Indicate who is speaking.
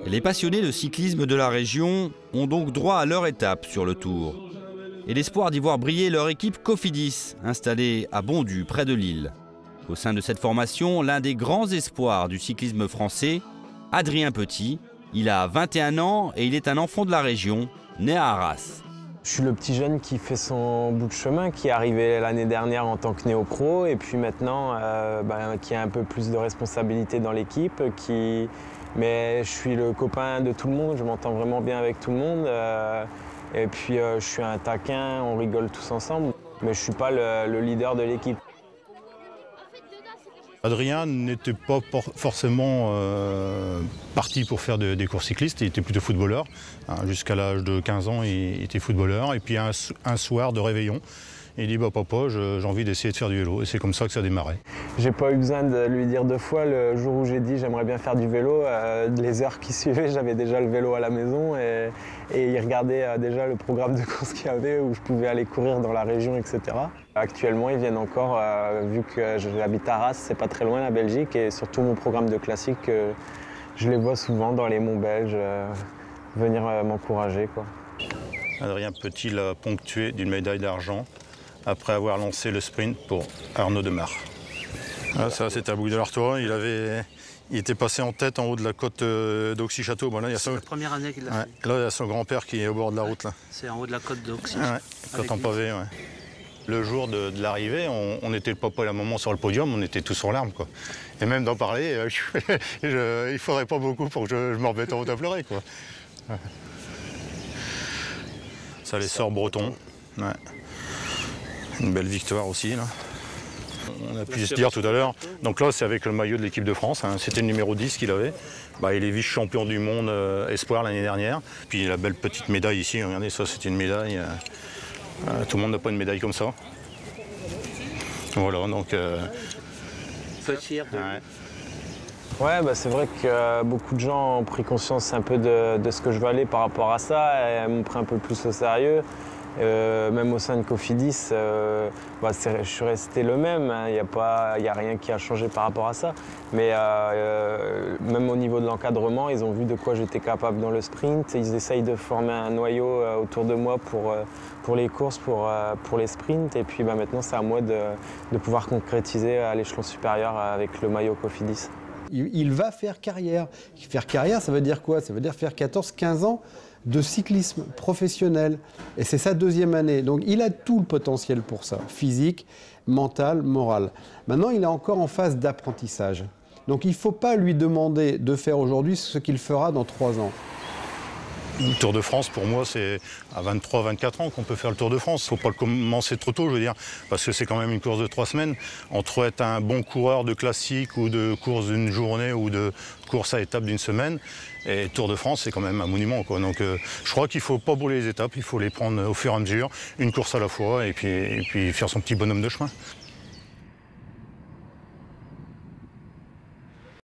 Speaker 1: Les passionnés de cyclisme de la région ont donc droit à leur étape sur le Tour. Et l'espoir d'y voir briller leur équipe Cofidis, installée à Bondu, près de Lille. Au sein de cette formation, l'un des grands espoirs du cyclisme français, Adrien Petit. Il a 21 ans et il est un enfant de la région, né à Arras.
Speaker 2: Je suis le petit jeune qui fait son bout de chemin, qui est arrivé l'année dernière en tant que néo-pro et puis maintenant qui a un peu plus de responsabilité dans l'équipe. Mais je suis le copain de tout le monde, je m'entends vraiment bien avec tout le monde. Et puis je suis un taquin, on rigole tous ensemble. Mais je ne suis pas le leader de l'équipe.
Speaker 3: Adrien n'était pas forcément parti pour faire des courses cyclistes, il était plutôt footballeur. Jusqu'à l'âge de 15 ans, il était footballeur. Et puis un soir de réveillon, il dit papa, j'ai envie d'essayer de faire du vélo. Et c'est comme ça que ça a démarré.
Speaker 2: J'ai pas eu besoin de lui dire 2 fois. Le jour où j'ai dit j'aimerais bien faire du vélo, les heures qui suivaient, j'avais déjà le vélo à la maison et il regardait déjà le programme de courses qu'il y avait où je pouvais aller courir dans la région, etc. Actuellement, ils viennent encore, vu que j'habite à Arras, c'est pas très loin la Belgique, et surtout mon programme de classique, je les vois souvent dans les monts belges venir m'encourager, quoi.
Speaker 3: Adrien Petit l'a ponctué d'une médaille d'argent après avoir lancé le sprint pour Arnaud Demare. Ah, ça, c'était à Bouc de l'Artois. Il était passé en tête en haut de la côte d'Auxy-Château. Bon,
Speaker 4: c'est la première année qu'il l'a fait.
Speaker 3: Là, il y a son grand-père qui est au bord de la route.
Speaker 4: C'est en haut de la côte d'Auxy.
Speaker 3: Ouais, côte en pavé, ouais. Le jour de l'arrivée, on était le papa et la maman sur le podium, on était tous en larmes, quoi. Et même d'en parler, il ne faudrait pas beaucoup pour que je me remette en route à pleurer, quoi. Ouais. Ça les sort bretons. Ouais. Une belle victoire aussi, là. On a pu se dire tout à l'heure. Donc là, c'est avec le maillot de l'équipe de France. Hein. C'était le numéro 10 qu'il avait. Il est vice-champion du monde espoir l'année dernière. Puis la belle petite médaille ici. Regardez, ça, c'est une médaille. Tout le monde n'a pas une médaille comme ça. Voilà, donc...
Speaker 4: Faut être fier de lui.
Speaker 2: Ouais, c'est vrai que beaucoup de gens ont pris conscience un peu de ce que je valais par rapport à ça et m'ont pris un peu plus au sérieux. Même au sein de Cofidis, je suis resté le même, hein. Il n'y a rien qui a changé par rapport à ça. Mais même au niveau de l'encadrement, ils ont vu de quoi j'étais capable dans le sprint. Ils essayent de former un noyau autour de moi pour les courses, pour les sprints. Et puis maintenant, c'est à moi de pouvoir concrétiser à l'échelon supérieur avec le maillot Cofidis.
Speaker 5: Il va faire carrière. Faire carrière, ça veut dire quoi? Ça veut dire faire 14-15 ans de cyclisme professionnel. Et c'est sa 2e année. Donc il a tout le potentiel pour ça, physique, mental, moral. Maintenant, il est encore en phase d'apprentissage. Donc il ne faut pas lui demander de faire aujourd'hui ce qu'il fera dans 3 ans.
Speaker 3: Le Tour de France, pour moi, c'est à 23-24 ans qu'on peut faire le Tour de France. Il ne faut pas le commencer trop tôt, je veux dire, parce que c'est quand même une course de 3 semaines. Entre être un bon coureur de classique ou de course d'une journée ou de course à étapes d'une semaine, et Tour de France, c'est quand même un monument, quoi. Donc je crois qu'il ne faut pas brûler les étapes, il faut les prendre au fur et à mesure, une course à la fois, et puis faire son petit bonhomme de chemin.